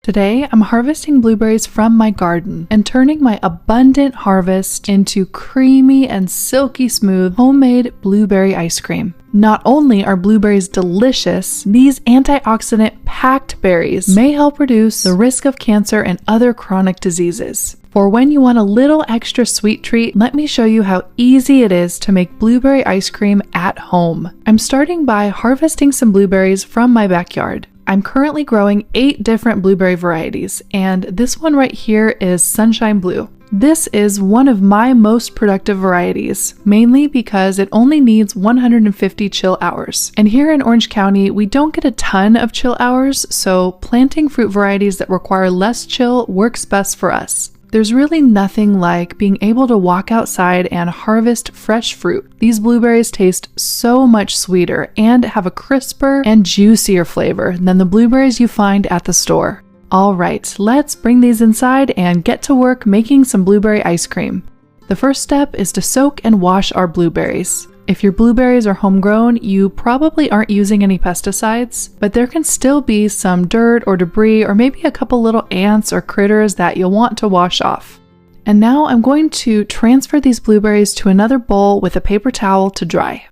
Today, I'm harvesting blueberries from my garden and turning my abundant harvest into creamy and silky smooth homemade blueberry ice cream. Not only are blueberries delicious, these antioxidant-packed berries may help reduce the risk of cancer and other chronic diseases. For when you want a little extra sweet treat, let me show you how easy it is to make blueberry ice cream at home. I'm starting by harvesting some blueberries from my backyard. I'm currently growing 8 different blueberry varieties, and this one right here is Sunshine Blue. This is one of my most productive varieties, mainly because it only needs 150 chill hours. And here in Orange County, we don't get a ton of chill hours, so planting fruit varieties that require less chill works best for us. There's really nothing like being able to walk outside and harvest fresh fruit. These blueberries taste so much sweeter and have a crisper and juicier flavor than the blueberries you find at the store. Alright, let's bring these inside and get to work making some blueberry ice cream. The first step is to soak and wash our blueberries. If your blueberries are homegrown, you probably aren't using any pesticides, but there can still be some dirt or debris or maybe a couple little ants or critters that you'll want to wash off. And now I'm going to transfer these blueberries to another bowl with a paper towel to dry.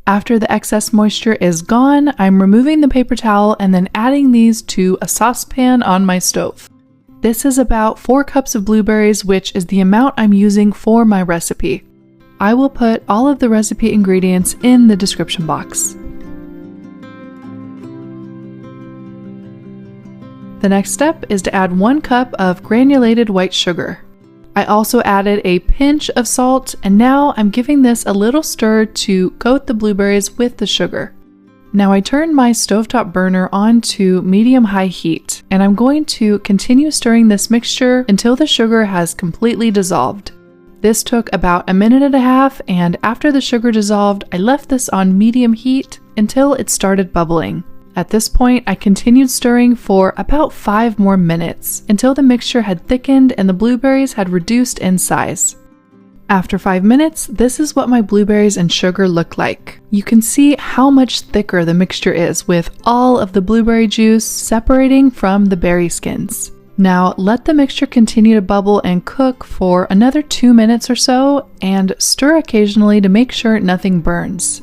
After the excess moisture is gone, I'm removing the paper towel and then adding these to a saucepan on my stove. This is about 4 cups of blueberries, which is the amount I'm using for my recipe. I will put all of the recipe ingredients in the description box. The next step is to add 1 cup of granulated white sugar. I also added a pinch of salt, and now I'm giving this a little stir to coat the blueberries with the sugar. Now I turn my stovetop burner on to medium-high heat, and I'm going to continue stirring this mixture until the sugar has completely dissolved. This took about 1.5 minutes, and after the sugar dissolved, I left this on medium heat until it started bubbling. At this point, I continued stirring for about 5 more minutes until the mixture had thickened and the blueberries had reduced in size. After 5 minutes, this is what my blueberries and sugar look like. You can see how much thicker the mixture is with all of the blueberry juice separating from the berry skins. Now let the mixture continue to bubble and cook for another 2 minutes or so, and stir occasionally to make sure nothing burns.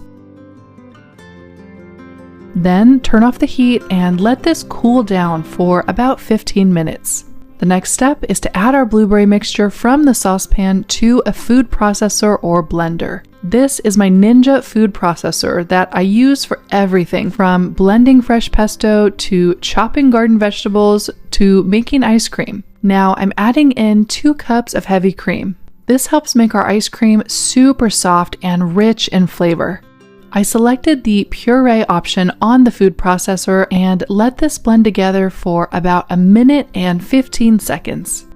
Then turn off the heat and let this cool down for about 15 minutes. The next step is to add our blueberry mixture from the saucepan to a food processor or blender. This is my Ninja food processor that I use for everything from blending fresh pesto to chopping garden vegetables to making ice cream. Now I'm adding in 2 cups of heavy cream. This helps make our ice cream super soft and rich in flavor. I selected the puree option on the food processor and let this blend together for about 1 minute and 15 seconds.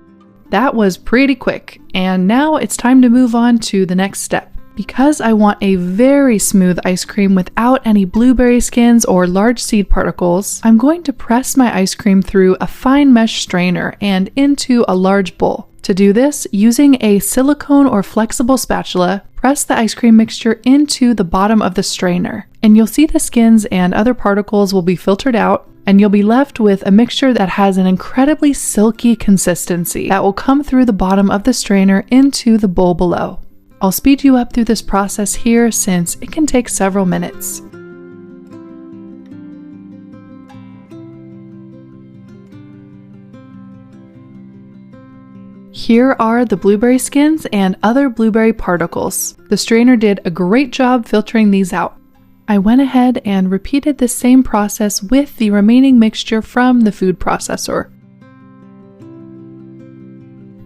That was pretty quick, and now it's time to move on to the next step. Because I want a very smooth ice cream without any blueberry skins or large seed particles, I'm going to press my ice cream through a fine mesh strainer and into a large bowl. To do this, using a silicone or flexible spatula, press the ice cream mixture into the bottom of the strainer, and you'll see the skins and other particles will be filtered out, and you'll be left with a mixture that has an incredibly silky consistency that will come through the bottom of the strainer into the bowl below. I'll speed you up through this process here since it can take several minutes. Here are the blueberry skins and other blueberry particles. The strainer did a great job filtering these out. I went ahead and repeated the same process with the remaining mixture from the food processor.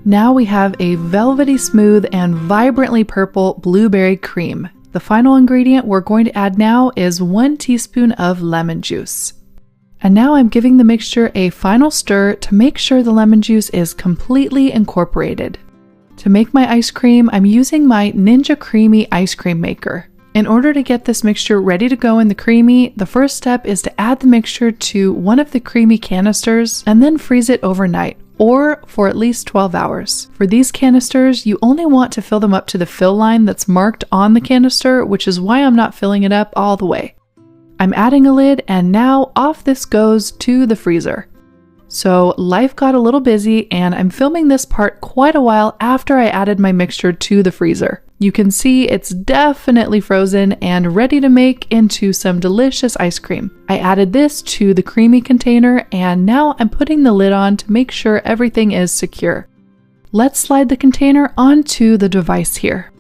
Now we have a velvety smooth and vibrantly purple blueberry cream. The final ingredient we're going to add now is 1 teaspoon of lemon juice. And now I'm giving the mixture a final stir to make sure the lemon juice is completely incorporated. To make my ice cream, I'm using my Ninja Creami ice cream maker. In order to get this mixture ready to go in the Creami, the first step is to add the mixture to one of the Creami canisters and then freeze it overnight, or for at least 12 hours. For these canisters, you only want to fill them up to the fill line that's marked on the canister, which is why I'm not filling it up all the way. I'm adding a lid, and now off this goes to the freezer. So life got a little busy and I'm filming this part quite a while after I added my mixture to the freezer. You can see it's definitely frozen and ready to make into some delicious ice cream. I added this to the Creami container and now I'm putting the lid on to make sure everything is secure. Let's slide the container onto the device here.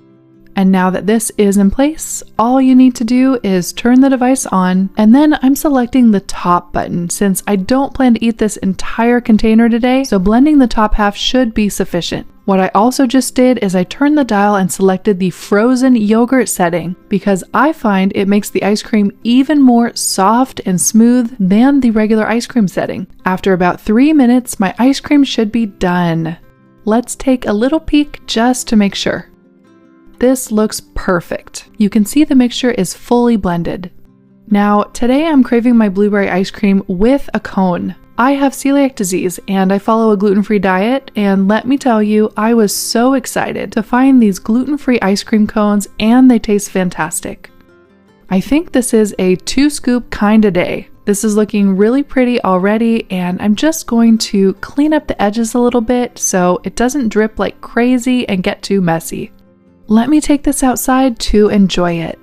And now that this is in place, all you need to do is turn the device on, and then I'm selecting the top button since I don't plan to eat this entire container today, so blending the top half should be sufficient. What I also just did is I turned the dial and selected the frozen yogurt setting because I find it makes the ice cream even more soft and smooth than the regular ice cream setting. After about 3 minutes, my ice cream should be done. Let's take a little peek just to make sure. This looks perfect. You can see the mixture is fully blended. Now, today I'm craving my blueberry ice cream with a cone. I have celiac disease and I follow a gluten-free diet, and let me tell you, I was so excited to find these gluten-free ice cream cones and they taste fantastic. I think this is a 2-scoop kinda day. This is looking really pretty already, and I'm just going to clean up the edges a little bit so it doesn't drip like crazy and get too messy. Let me take this outside to enjoy it.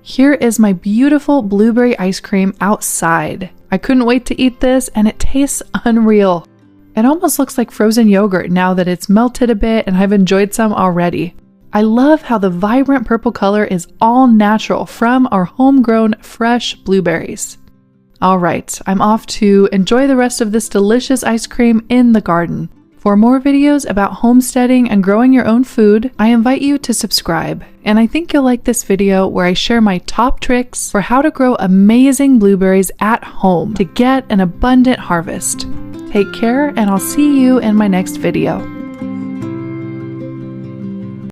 Here is my beautiful blueberry ice cream outside. I couldn't wait to eat this and it tastes unreal. It almost looks like frozen yogurt now that it's melted a bit and I've enjoyed some already. I love how the vibrant purple color is all natural from our homegrown fresh blueberries. All right, I'm off to enjoy the rest of this delicious ice cream in the garden. For more videos about homesteading and growing your own food, I invite you to subscribe. And I think you'll like this video where I share my top tricks for how to grow amazing blueberries at home to get an abundant harvest. Take care, and I'll see you in my next video.